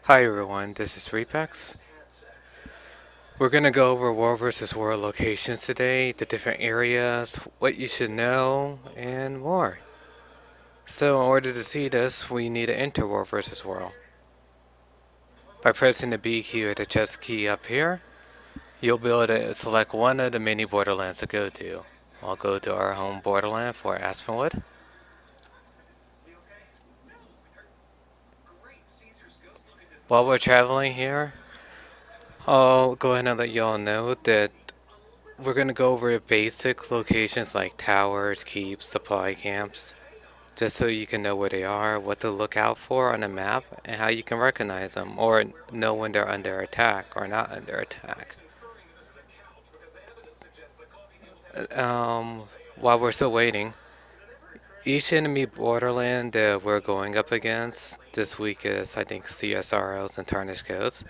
Hi everyone, this is Repex. We're gonna go over World vs. World locations today, the different areas, what you should know, and more. So in order to see this, we need to enter World vs. World. By pressing the B key or the chess key up here, you'll be able to select one of the many Borderlands to go to. I'll go to our home Borderland for Aspenwood. While we're traveling here, I'll go ahead and let y'all know that we're going to go over basic locations like towers, keeps, supply camps, just so you can know where they are, what to look out for on the map, and how you can recognize them, or know when they're under attack or not under attack. Um, while we're still waiting, each enemy borderland that we're going up against this week is, I think, CSROs and Tarnished Codes.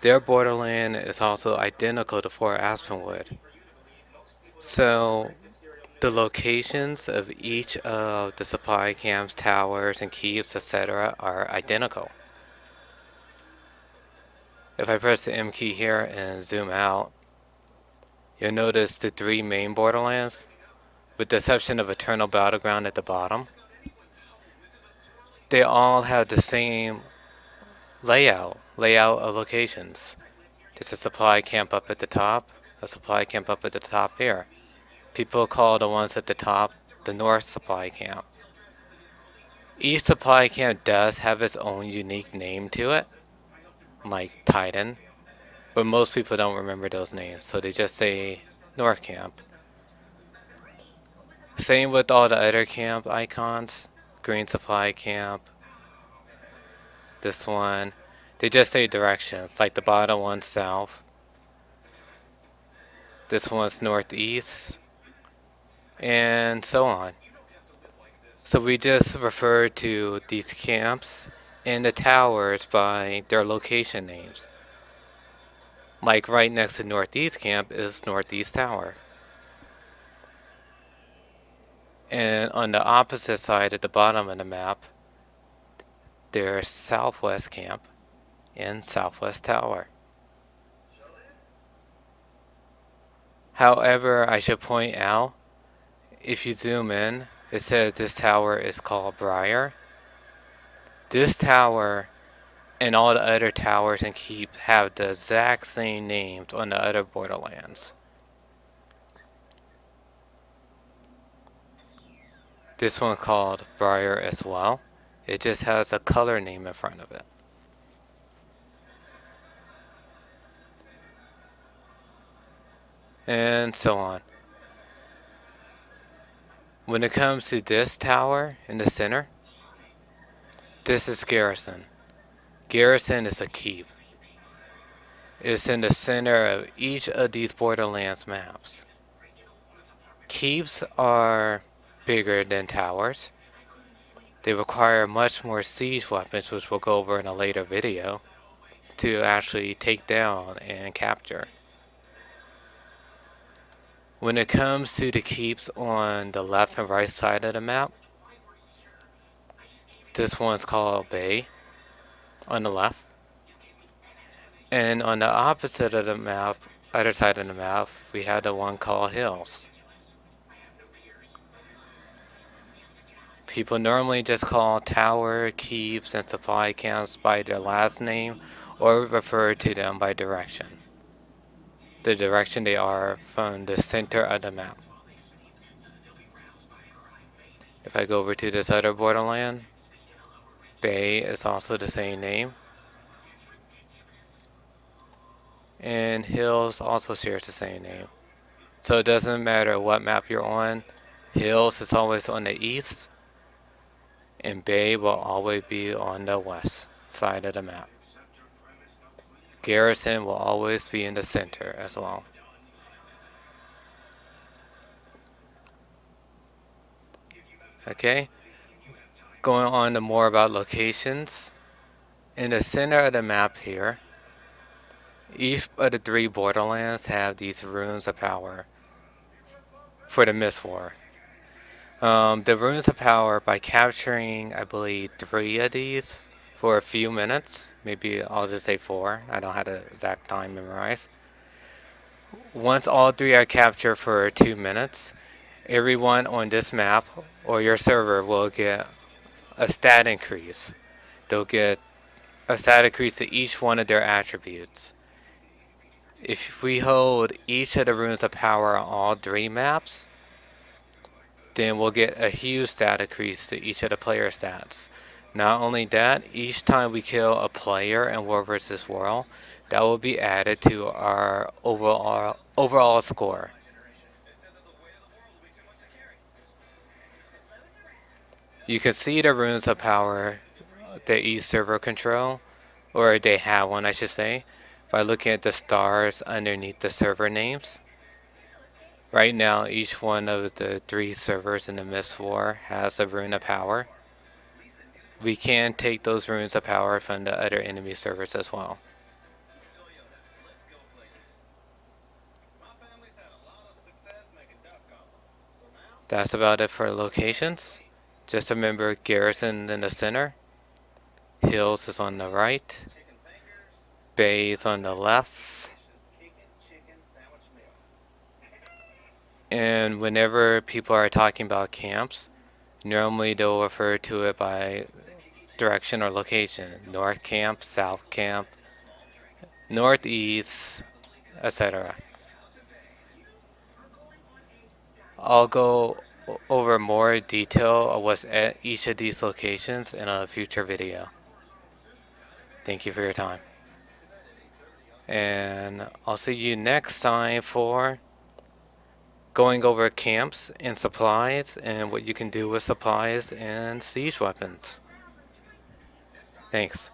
Their borderland is also identical to Fort Aspenwood. So the locations of each of the supply camps, towers, and keeps, etc. are identical. If I press the M key here and zoom out, you'll notice the three main Borderlands, with the exception of Eternal Battleground at the bottom. They all have the same layout of locations. There's a supply camp up at the top, a supply camp up at the top here. People call the ones at the top the North Supply Camp. Each supply camp does have its own unique name to it, like Titan, but most people don't remember those names, so they just say North Camp. Same with all the other camp icons. Green Supply Camp, this one. They just say directions, like the bottom one's south, this one's northeast, and so on. So we just refer to these camps and the towers by their location names. Like right next to Northeast Camp is Northeast Tower. And on the opposite side at the bottom of the map, there's Southwest Camp and Southwest Tower. However, I should point out, if you zoom in, it says this tower is called Briar. This tower and all the other towers and keeps have the exact same names on the other Borderlands. This one's called Briar as well. It just has a color name in front of it. And so on. When it comes to this tower in the center, this is Garrison. Garrison is a keep. It's in the center of each of these Borderlands maps. Keeps are bigger than towers. They require much more siege weapons, which we'll go over in a later video, to actually take down and capture. When it comes to the keeps on the left and right side of the map, this one's called Bay on the left. And on the opposite of the map, other side of the map, we have the one called Hills. People normally just call tower, keeps, and supply camps by their last name or refer to them by direction. The direction they are from the center of the map. If I go over to this other Borderland, Bay is also the same name. And Hills also shares the same name. So it doesn't matter what map you're on, Hills is always on the east, and Bay will always be on the west side of the map. Garrison will always be in the center as well. Okay, going on to more about locations. In the center of the map here, each of the three Borderlands have these runes of power for the Mist War. The runes of power, by capturing, I believe, 3 of these for a few minutes. Maybe I'll just say 4. I don't have the exact time memorized. Once all 3 are captured for 2 minutes, everyone on this map or your server will get a stat increase. They'll get a stat increase to each one of their attributes. If we hold each of the runes of power on all 3 maps, then we'll get a huge stat increase to each of the player stats. Not only that, each time we kill a player in War vs. World, that will be added to our overall score. You can see the runes of power that each server control, or they have one I should say, by looking at the stars underneath the server names. Right now, each one of the 3 servers in the Mist War has a rune of power. We can take those runes of power from the other enemy servers as well. That's about it for locations. Just remember Garrison in the center, Hills is on the right, Bay is on the left, and whenever people are talking about camps, normally they'll refer to it by direction or location. North camp, south camp, northeast, etc. I'll go over more detail of what's at each of these locations in a future video. Thank you for your time. And I'll see you next time for going over camps and supplies and what you can do with supplies and siege weapons. Thanks.